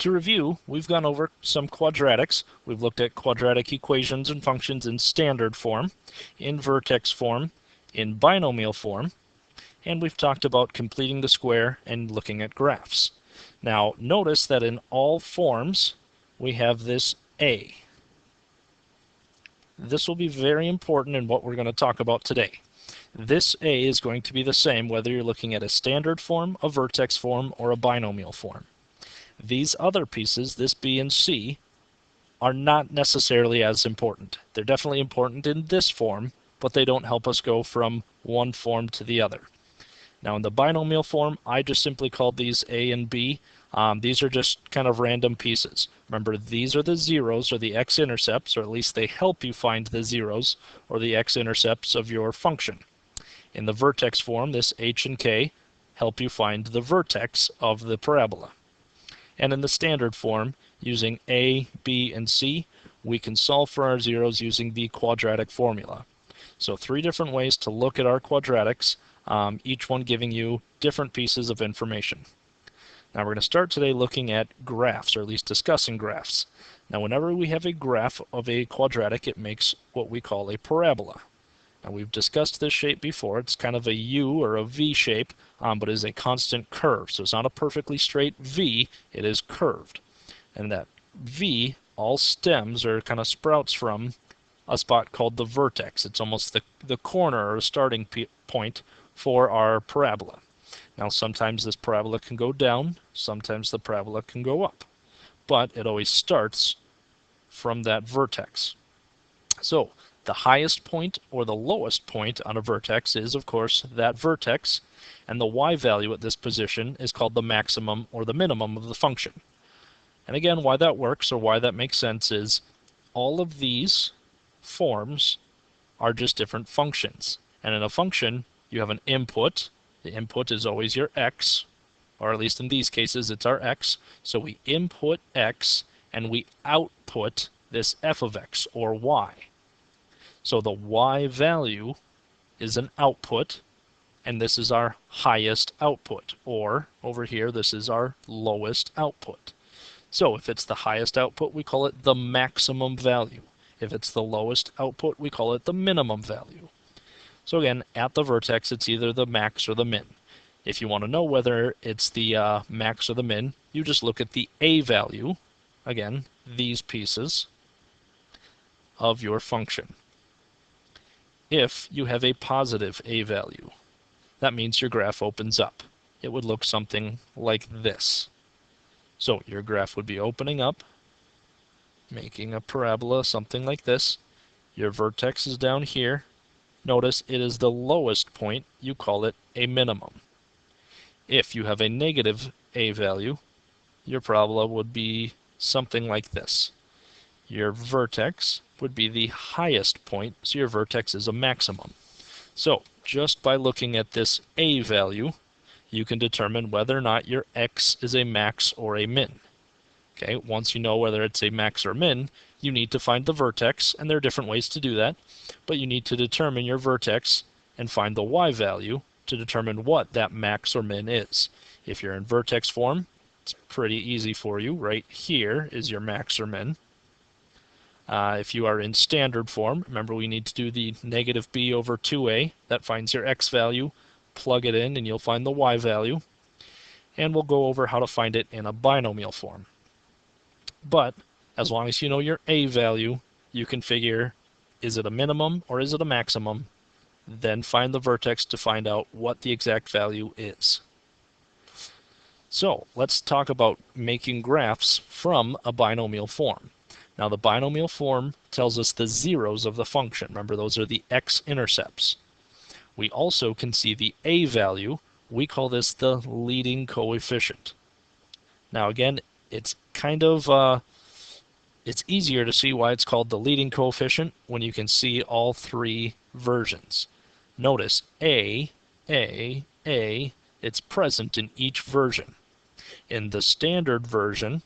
To review, we've gone over some quadratics. We've looked at quadratic equations and functions in standard form, in vertex form, in binomial form, and we've talked about completing the square and looking at graphs. Now, notice that in all forms, we have this a. This will be very important in what we're going to talk about today. This a is going to be the same whether you're looking at a standard form, a vertex form, or a binomial form. These other pieces, this b and c, are not necessarily as important. They're definitely important in this form, but they don't help us go from one form to the other. Now in the binomial form, I just simply called these a and b. These are just kind of random pieces. Remember, these are the zeros, or the x-intercepts, or at least they help you find the zeros, or the x-intercepts of your function. In the vertex form, this h and k help you find the vertex of the parabola. And in the standard form, using a, b, and c, we can solve for our zeros using the quadratic formula. So 3 different ways to look at our quadratics, each one giving you different pieces of information. Now we're going to start today looking at graphs, or at least discussing graphs. Now whenever we have a graph of a quadratic, it makes what we call a parabola. Now we've discussed this shape before. It's kind of a U or a V shape, but is a constant curve. So it's not a perfectly straight V, it is curved. And that V all stems or kind of sprouts from a spot called the vertex. It's almost the corner or starting point for our parabola. Now sometimes this parabola can go down, sometimes the parabola can go up, but it always starts from that vertex. So the highest point or the lowest point on a vertex is, of course, that vertex, and the y value at this position is called the maximum or the minimum of the function. And again, why that works or why that makes sense is all of these forms are just different functions. And in a function, you have an input. The input is always your x, or at least in these cases, it's our x. So we input x, and we output this f of x, or y. So the y value is an output, and this is our highest output, or over here, this is our lowest output. So if it's the highest output, we call it the maximum value. If it's the lowest output, we call it the minimum value. So again, at the vertex, it's either the max or the min. If you want to know whether it's the max or the min, you just look at the a value, again, these pieces of your function. If you have a positive a value, that means your graph opens up. It would look something like this. So your graph would be opening up, making a parabola, something like this. Your vertex is down here. Notice it is the lowest point. You call it a minimum. If you have a negative a value, your parabola would be something like this. Your vertex would be the highest point, so your vertex is a maximum. So just by looking at this a value, you can determine whether or not your x is a max or a min. Okay, once you know whether it's a max or min, you need to find the vertex, and there are different ways to do that, but you need to determine your vertex and find the y value to determine what that max or min is. If you're in vertex form, it's pretty easy for you. Right here is your max or min. If you are in standard form, remember we need to do the negative b over 2a. That finds your x value. Plug it in and you'll find the y value. And we'll go over how to find it in a binomial form. But as long as you know your a value, you can figure, is it a minimum or is it a maximum? Then find the vertex to find out what the exact value is. So let's talk about making graphs from a binomial form. Now the binomial form tells us the zeros of the function. Remember, those are the x-intercepts. We also can see the a value. We call this the leading coefficient. Now again, it's kind of it's easier to see why it's called the leading coefficient when you can see all 3 versions. Notice A, it's present in each version. In the standard version,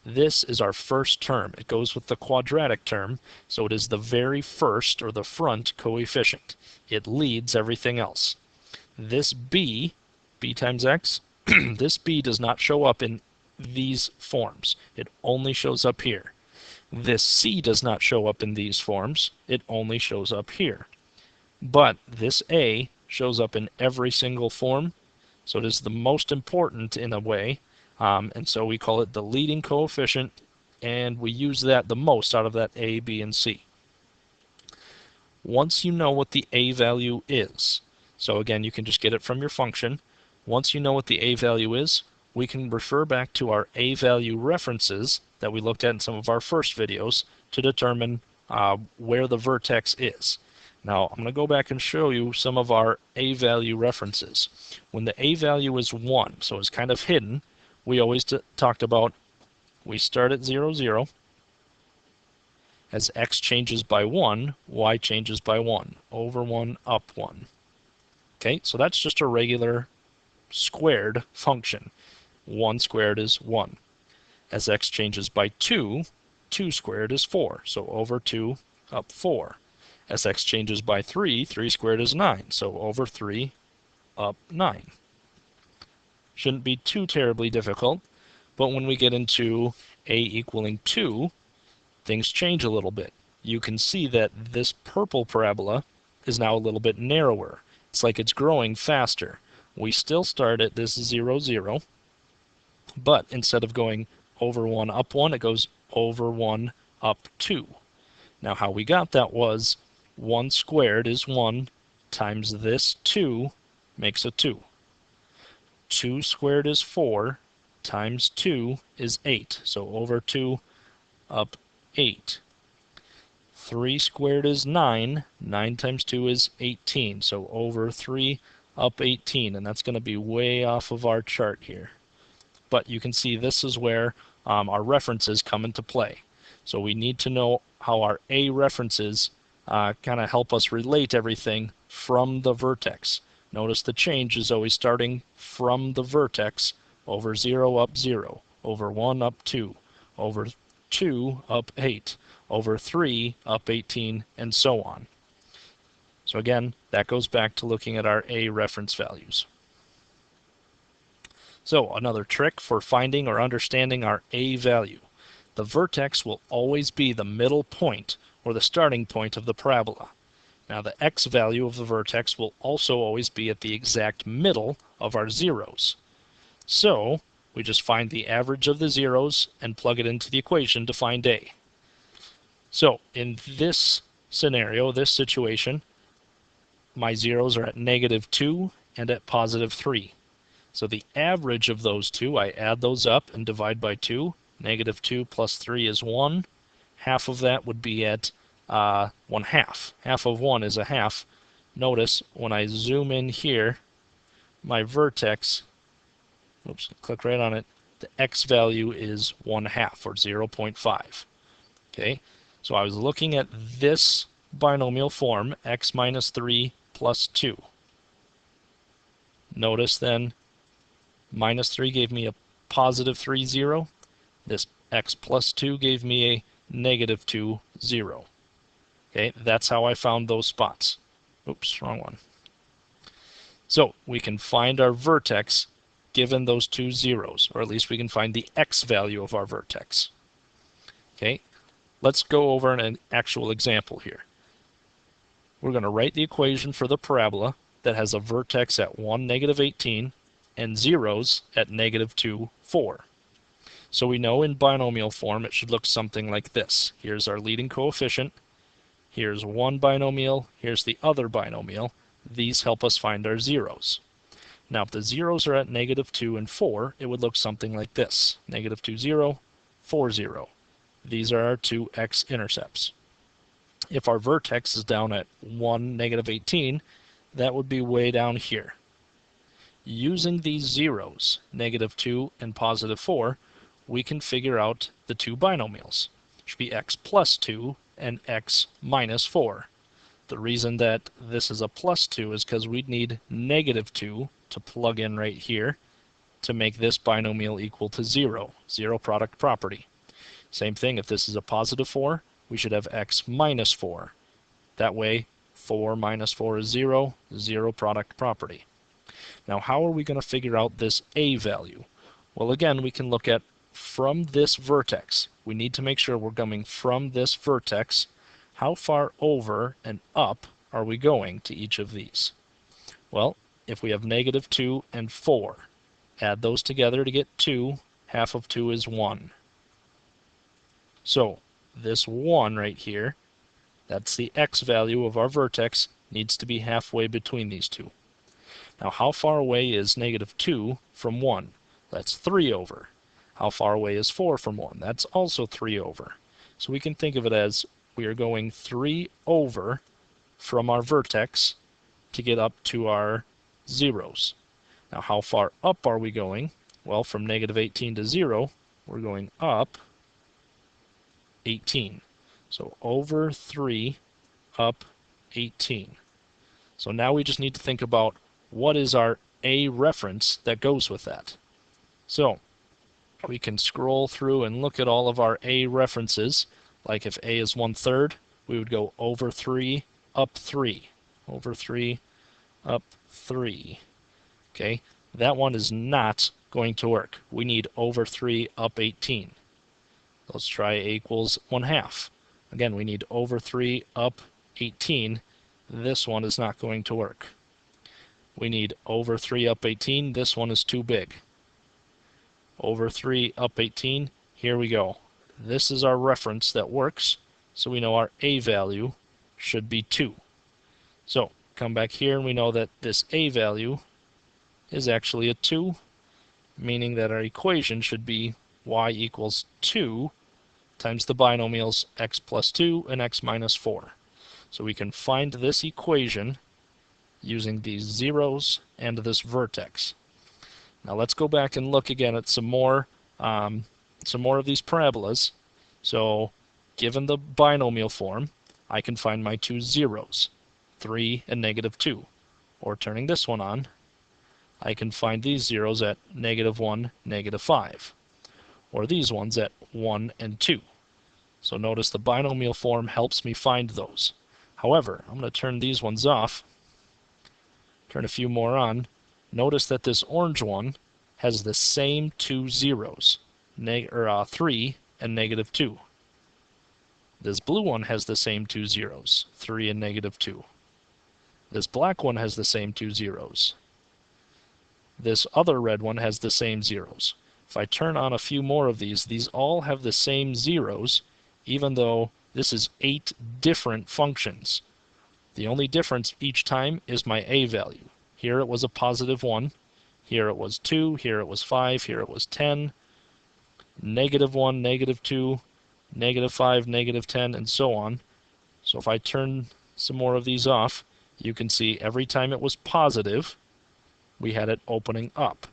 this is our first term. It goes with the quadratic term, so it is the very first or the front coefficient. It leads everything else. This b times x, this b does not show up in these forms. It only shows up here. This C does not show up in these forms. It only shows up here. But this A shows up in every single form, so it is the most important in a way, and so we call it the leading coefficient, and we use that the most out of that A, B, and C. Once you know what the A value is, so again, you can just get it from your function. Once you know what the A value is, we can refer back to our A value references that we looked at in some of our first videos to determine where the vertex is. Now, I'm going to go back and show you some of our A value references. When the A value is 1, so it's kind of hidden, we always talked about we start at 0, 0. As x changes by 1, y changes by 1. Over 1, up 1. Okay, so that's just a regular squared function. 1 squared is 1. As x changes by 2, 2 squared is 4. So over 2, up 4. As x changes by 3, 3 squared is 9. So over 3, up 9. Shouldn't be too terribly difficult, but when we get into a equaling 2, things change a little bit. You can see that this purple parabola is now a little bit narrower. It's like it's growing faster. We still start at this 0, 0, but instead of going over 1, up 1, it goes over 1, up 2. Now how we got that was 1 squared is 1 times this 2 makes a 2. 2 squared is 4 times 2 is 8. So over 2, up 8. 3 squared is 9. 9 times 2 is 18. So over 3, up 18. And that's going to be way off of our chart here. But you can see this is where our references come into play. So we need to know how our A references kind of help us relate everything from the vertex. Notice the change is always starting from the vertex. Over 0, up 0. Over 1, up 2. Over 2, up 8. Over 3, up 18, and so on. So again, that goes back to looking at our A reference values. So another trick for finding or understanding our A value. The vertex will always be the middle point or the starting point of the parabola. Now the x value of the vertex will also always be at the exact middle of our zeros. So we just find the average of the zeros and plug it into the equation to find A. So in this scenario, this situation, my zeros are at -2 and at +3. So the average of those two, I add those up and divide by 2. -2 plus 3 is 1. Half of that would be at 1/2. Half of 1 is a half. Notice when I zoom in here, my vertex, oops, click right on it, the x value is 1/2 or 0.5. Okay, so I was looking at this binomial form, x minus 3 plus 2. Notice then, minus 3 gave me a +3, 0. This x plus 2 gave me a -2, 0. Okay, that's how I found those spots. Oops, wrong one. So we can find our vertex given those two zeros, or at least we can find the x value of our vertex. Okay, let's go over an actual example here. We're going to write the equation for the parabola that has a vertex at 1, -18, and zeros at -2, 4. So we know in binomial form it should look something like this. Here's our leading coefficient. Here's one binomial. Here's the other binomial. These help us find our zeros. Now if the zeros are at -2 and 4, it would look something like this. -2, 0, 4, 0. These are our two x-intercepts. If our vertex is down at 1, -18, that would be way down here. Using these zeros, -2 and +4, we can figure out the two binomials. It should be x plus 2 and x minus 4. The reason that this is a +2 is because we'd need -2 to plug in right here to make this binomial equal to 0. Zero product property. Same thing, if this is a +4, we should have x minus 4. That way, 4 minus 4 is 0, zero product property. Now how are we going to figure out this A value? Well, again, we can look at from this vertex. We need to make sure we're coming from this vertex. How far over and up are we going to each of these? Well, if we have negative 2 and 4, add those together to get 2. Half of 2 is 1. So this 1 right here, that's the x value of our vertex, needs to be halfway between these two. Now, how far away is negative 2 from 1? That's 3 over. How far away is 4 from 1? That's also 3 over. So we can think of it as we are going 3 over from our vertex to get up to our zeros. Now, how far up are we going? Well, from negative 18 to 0, we're going up 18. So over 3, up 18. So now we just need to think about what is our A reference that goes with that. So we can scroll through and look at all of our A references. Like if A is 1/3, we would go over 3, up 3. Over 3, up 3. Okay, that one is not going to work. We need over 3, up 18. Let's try A equals 1/2. Again, we need over 3, up 18. This one is not going to work. We need over 3, up 18. This one is too big. Over 3, up 18. Here we go. This is our reference that works, so we know our A value should be 2. So come back here and we know that this A value is actually a 2, meaning that our equation should be y equals 2 times the binomials x plus 2 and x minus 4. So we can find this equation using these zeros and this vertex. Now let's go back and look again at some more of these parabolas. So given the binomial form, I can find my two zeros, 3 and negative 2. Or turning this one on, I can find these zeros at negative 1, negative 5. Or these ones at 1 and 2. So notice the binomial form helps me find those. However, I'm going to turn these ones off, turn a few more on. Notice that this orange one has the same two zeros, 3 and negative 2. This blue one has the same two zeros, 3 and negative 2. This black one has the same two zeros. This other red one has the same zeros. If I turn on a few more of these all have the same zeros, even though this is 8 different functions. The only difference each time is my A value. Here it was a positive 1. Here it was 2. Here it was 5. Here it was 10. Negative 1, negative 2, negative 5, negative 10, and so on. So if I turn some more of these off, you can see every time it was positive, we had it opening up.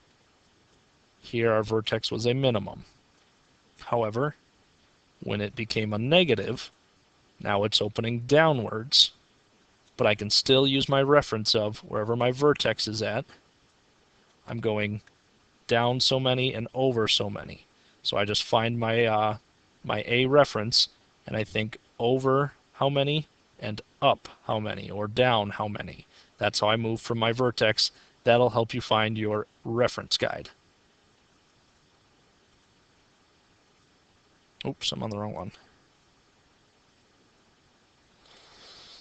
Here our vertex was a minimum. However, when it became a negative, now it's opening downwards, but I can still use my reference of wherever my vertex is at. I'm going down so many and over so many. So I just find my my A reference, and I think over how many and up how many, or down how many. That's how I move from my vertex. That'll help you find your reference guide. Oops, I'm on the wrong one.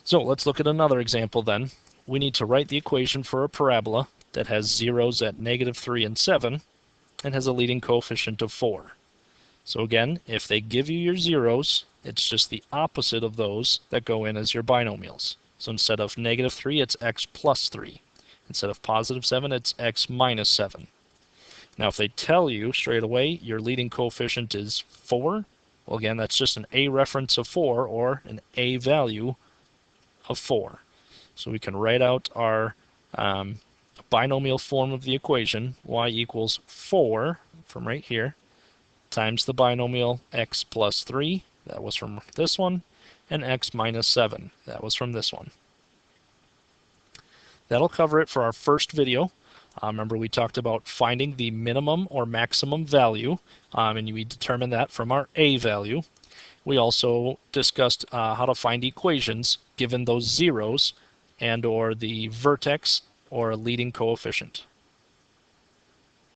So let's look at another example then. We need to write the equation for a parabola that has zeros at negative 3 and 7 and has a leading coefficient of 4. So again, if they give you your zeros, it's just the opposite of those that go in as your binomials. So instead of negative 3, it's x plus 3. Instead of positive 7, it's x minus 7. Now if they tell you straight away your leading coefficient is 4, well again, that's just an A reference of 4 or an A value of 4. So we can write out our binomial form of the equation, y equals 4 from right here, times the binomial x plus 3, that was from this one, and x minus 7, that was from this one. That'll cover it for our first video. Remember we talked about finding the minimum or maximum value, and we determined that from our A value. We also discussed how to find equations given those zeros and or the vertex or a leading coefficient.